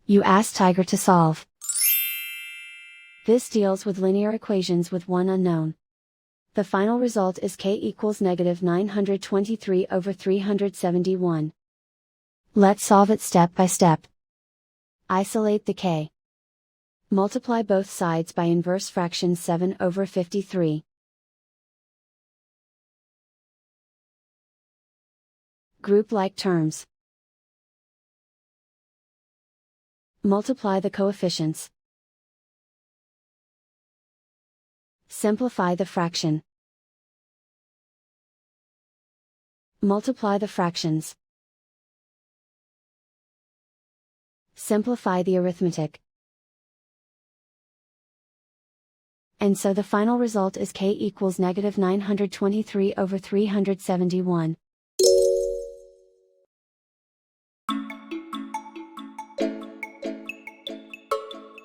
You ask Tiger to solve. This deals with linear equations with one unknown. The final result is k equals -923/371. Let's solve it step by step. Isolate the k. Multiply both sides by inverse fraction 7/53. Group like terms. Multiply the coefficients. Simplify the fraction. Multiply the fractions. Simplify the arithmetic. And so the final result is k equals -923/371.